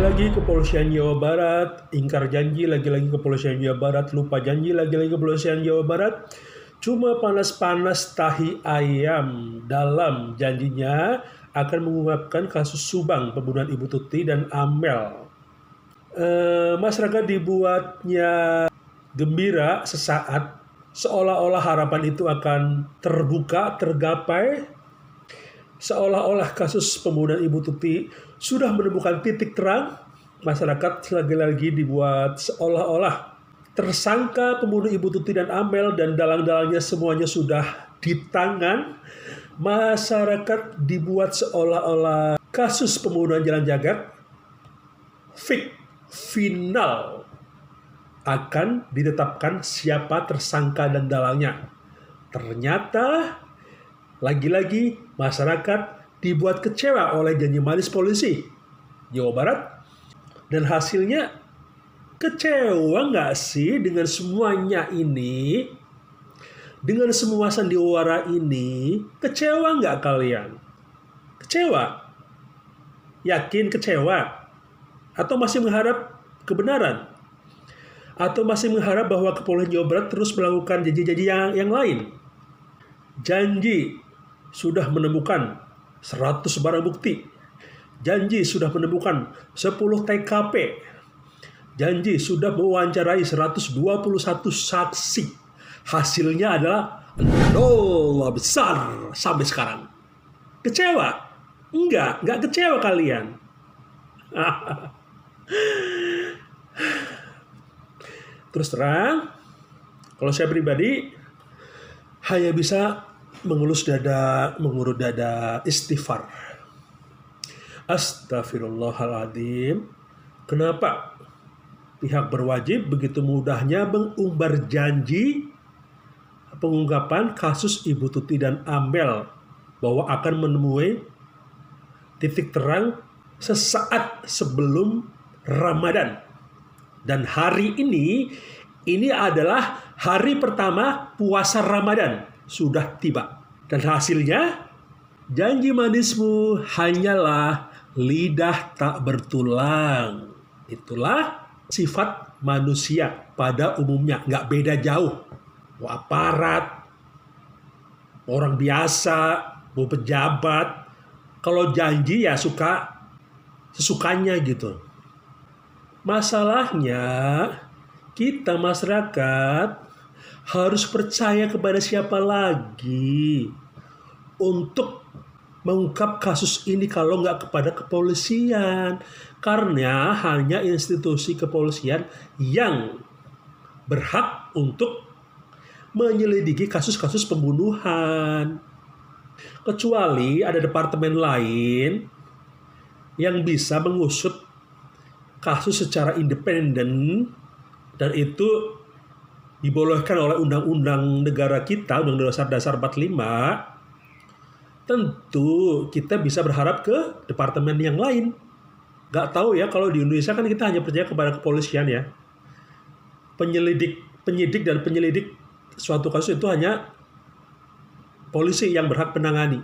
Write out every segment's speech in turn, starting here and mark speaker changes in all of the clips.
Speaker 1: Lagi-lagi kepolisian Jawa Barat, ingkar janji lagi-lagi kepolisian Jawa Barat, lupa janji lagi-lagi kepolisian Jawa Barat, cuma panas-panas tahi ayam dalam janjinya akan mengungkapkan kasus Subang, pembunuhan Ibu Tuti dan Amel. Masyarakat dibuatnya gembira sesaat, seolah-olah harapan itu akan terbuka, tergapai, seolah-olah kasus pembunuhan Ibu Tuti sudah menemukan titik terang. Masyarakat lagi-lagi dibuat seolah-olah tersangka pembunuh Ibu Tuti dan Amel dan dalang-dalangnya semuanya sudah di tangan. Masyarakat dibuat seolah-olah kasus pembunuhan Jalan Jagat final akan ditetapkan siapa tersangka dan dalangnya. Ternyata lagi-lagi masyarakat dibuat kecewa oleh janji manis polisi Jawa Barat, dan hasilnya kecewa nggak sih dengan semuanya ini? Dengan semua sandiwara ini, kecewa nggak kalian? Kecewa? Yakin kecewa? Atau masih mengharap kebenaran? Atau masih mengharap bahwa kepolisian Jawa Barat terus melakukan janji-janji yang lain? Janji sudah menemukan 100 barang bukti. Janji sudah menemukan 10 TKP. Janji sudah mewawancarai 121 saksi. Hasilnya adalah nol besar sampai sekarang. Kecewa? Enggak kecewa kalian. Terus terang, kalau saya pribadi hanya bisa mengurut dada istighfar. Astagfirullahaladzim. Kenapa pihak berwajib begitu mudahnya mengumbar janji pengungkapan kasus Ibu Tuti dan Amel bahwa akan menemui titik terang sesaat sebelum Ramadan. Dan hari ini adalah hari pertama puasa Ramadan sudah tiba. Dan hasilnya, janji manismu hanyalah lidah tak bertulang. Itulah sifat manusia pada umumnya. Nggak beda jauh. Mau aparat, orang biasa, mau pejabat. Kalau janji ya suka sesukanya gitu. Masalahnya, kita masyarakat harus percaya kepada siapa lagi untuk mengungkap kasus ini kalau nggak kepada kepolisian. Karena hanya institusi kepolisian yang berhak untuk menyelidiki kasus-kasus pembunuhan. Kecuali ada departemen lain yang bisa mengusut kasus secara independen, dan itu dibolehkan oleh undang-undang negara kita, Undang-Undang Dasar 45, tentu kita bisa berharap ke departemen yang lain. Gak tahu ya, kalau di Indonesia kan kita hanya percaya kepada kepolisian ya. Penyidik dan penyelidik suatu kasus itu hanya polisi yang berhak menangani.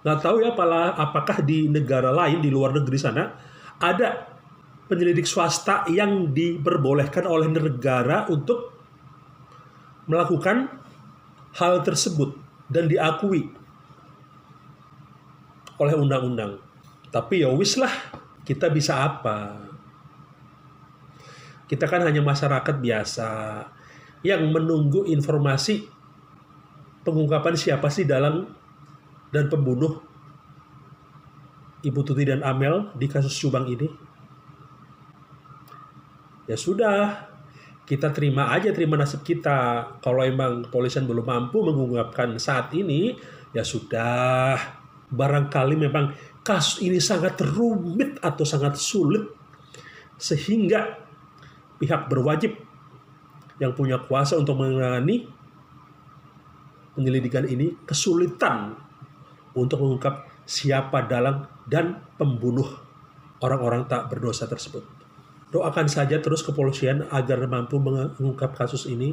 Speaker 1: Gak tahu ya apakah di negara lain, di luar negeri sana, ada penyelidik swasta yang diperbolehkan oleh negara untuk melakukan hal tersebut dan diakui oleh undang-undang. Tapi ya wis lah, kita bisa apa? Kita kan hanya masyarakat biasa yang menunggu informasi pengungkapan siapa sih dalang dan pembunuh Ibu Tuti dan Amel di kasus Subang ini. Ya sudah, kita terima nasib kita. Kalau emang kepolisian belum mampu mengungkapkan saat ini, ya sudah. Barangkali memang kasus ini sangat rumit atau sangat sulit, sehingga pihak berwajib yang punya kuasa untuk menangani penyelidikan ini kesulitan untuk mengungkap siapa dalang dan pembunuh orang-orang tak berdosa tersebut. Doakan saja terus kepolisian agar mampu mengungkap kasus ini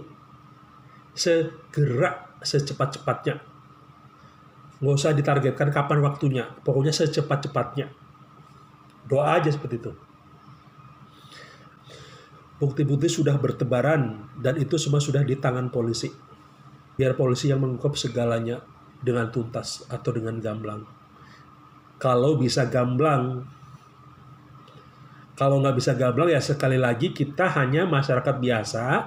Speaker 1: segera, secepat-cepatnya. Nggak usah ditargetkan kapan waktunya, pokoknya secepat-cepatnya. Doa aja seperti itu. Bukti-bukti sudah bertebaran dan itu semua sudah di tangan polisi. Biar polisi yang mengungkap segalanya dengan tuntas atau dengan gamblang. Kalau bisa gamblang, kalau nggak bisa gamblang ya sekali lagi kita hanya masyarakat biasa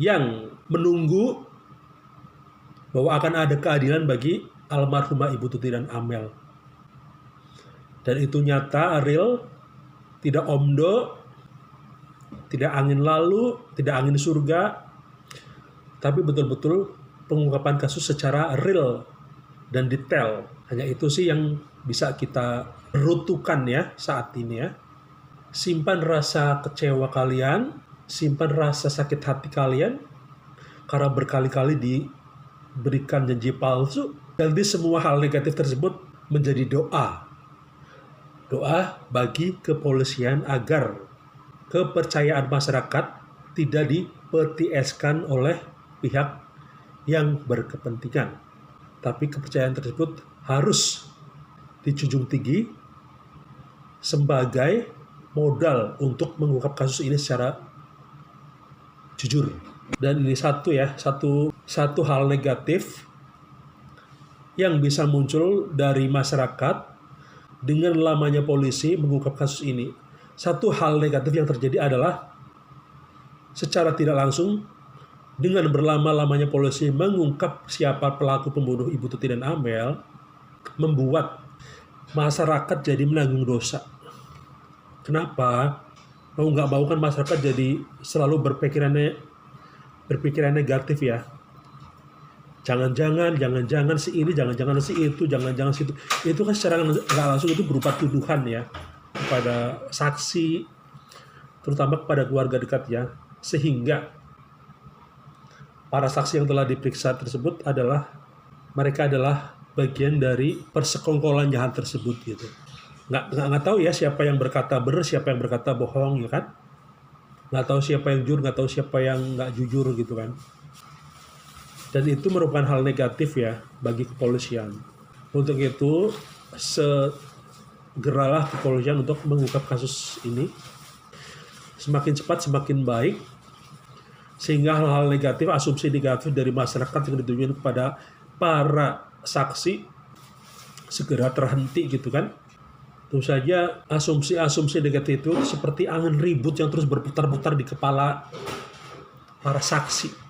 Speaker 1: yang menunggu bahwa akan ada keadilan bagi almarhumah Ibu Tuti dan Amel. Dan itu nyata, real, tidak omdo, tidak angin lalu, tidak angin surga, tapi betul-betul pengungkapan kasus secara real dan detail. Hanya itu sih yang bisa kita rutukan ya saat ini ya. Simpan rasa kecewa kalian, simpan rasa sakit hati kalian, karena berkali-kali diberikan janji palsu, dan di semua hal negatif tersebut menjadi doa. Doa bagi kepolisian agar kepercayaan masyarakat tidak dipetieskan oleh pihak yang berkepentingan. Tapi kepercayaan tersebut harus dijunjung tinggi sebagai modal untuk mengungkap kasus ini secara jujur. Dan ini satu hal negatif yang bisa muncul dari masyarakat dengan lamanya polisi mengungkap kasus ini. Satu hal negatif yang terjadi adalah secara tidak langsung dengan berlama-lamanya polisi mengungkap siapa pelaku pembunuh Ibu Tuti dan Amel, membuat masyarakat jadi menanggung dosa. Kenapa? Mau nggak mau kan masyarakat jadi selalu berpikiran negatif ya. Jangan-jangan si ini, jangan-jangan si itu, jangan-jangan si itu. Itu kan secara nggak langsung itu berupa tuduhan ya kepada saksi, terutama kepada keluarga dekat ya. Sehingga para saksi yang telah diperiksa tersebut mereka adalah bagian dari persekongkolan jahat tersebut gitu. Nggak tahu ya siapa yang berkata benar, siapa yang berkata bohong ya kan. Nggak tahu siapa yang jujur, nggak tahu siapa yang nggak jujur gitu kan. Dan itu merupakan hal negatif ya bagi kepolisian. Untuk itu segeralah kepolisian untuk mengungkap kasus ini. Semakin cepat semakin baik. Sehingga hal-hal negatif, asumsi negatif dari masyarakat yang ditujukan kepada para saksi segera terhenti gitu kan. Tentu saja asumsi-asumsi negatif itu seperti angin ribut yang terus berputar-putar di kepala para saksi.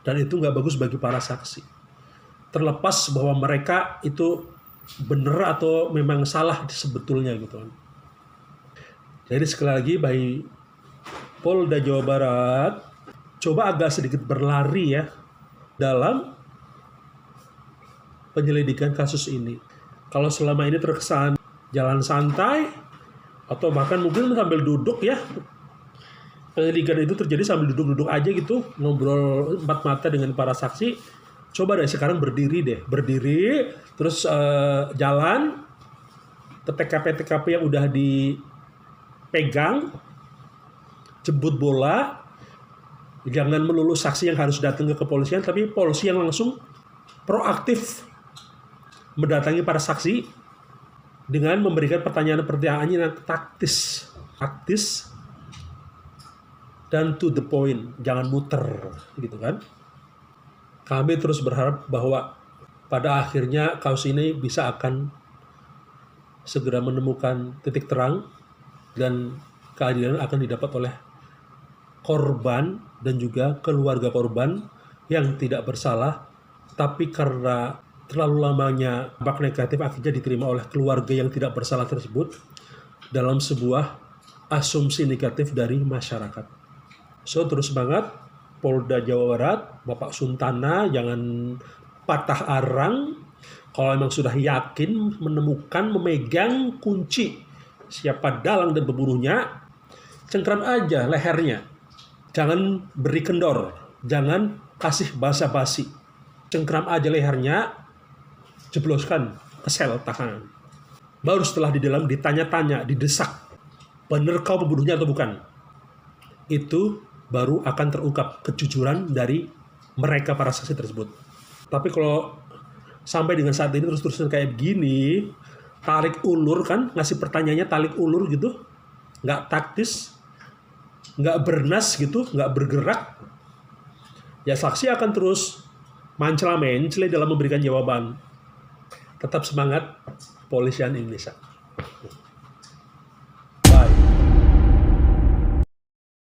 Speaker 1: Dan itu nggak bagus bagi para saksi. Terlepas bahwa mereka itu benar atau memang salah sebetulnya gitu kan. Jadi sekali lagi bagi Polda Jawa Barat coba agak sedikit berlari ya dalam penyelidikan kasus ini. Kalau selama ini terkesan jalan santai atau bahkan mungkin sambil duduk ya, penyelidikan itu terjadi sambil duduk-duduk aja gitu, ngobrol empat mata dengan para saksi. Coba deh sekarang berdiri, terus jalan ke TKP-TKP yang udah dipegang, jemput bola. Jangan melulu saksi yang harus datang ke kepolisian, tapi polisi yang langsung proaktif mendatangi para saksi dengan memberikan pertanyaan-pertanyaan yang taktis dan to the point, jangan muter gitu kan. Kami terus berharap bahwa pada akhirnya kasus ini bisa akan segera menemukan titik terang dan keadilan akan didapat oleh korban dan juga keluarga korban yang tidak bersalah, tapi karena terlalu lamanya dampak negatif akhirnya diterima oleh keluarga yang tidak bersalah tersebut dalam sebuah asumsi negatif dari masyarakat. So terus semangat Polda Jawa Barat, Bapak Suntana, jangan patah arang. Kalau memang sudah yakin menemukan, memegang kunci siapa dalang dan pembunuhnya, cengkram aja lehernya. Jangan beri kendor, jangan kasih basa-basi. Cengkram aja lehernya, jebloskan ke sel tahanan. Baru setelah di dalam ditanya-tanya, didesak, bener kau pembunuhnya atau bukan? Itu baru akan terungkap kejujuran dari mereka para saksi tersebut. Tapi kalau sampai dengan saat ini terus-terusan kayak begini, tarik ulur kan, ngasih pertanyaannya tarik ulur gitu, nggak taktis, nggak bernas gitu, nggak bergerak, ya saksi akan terus mencela-mencela dalam memberikan jawaban. Tetap semangat, Polisian Indonesia.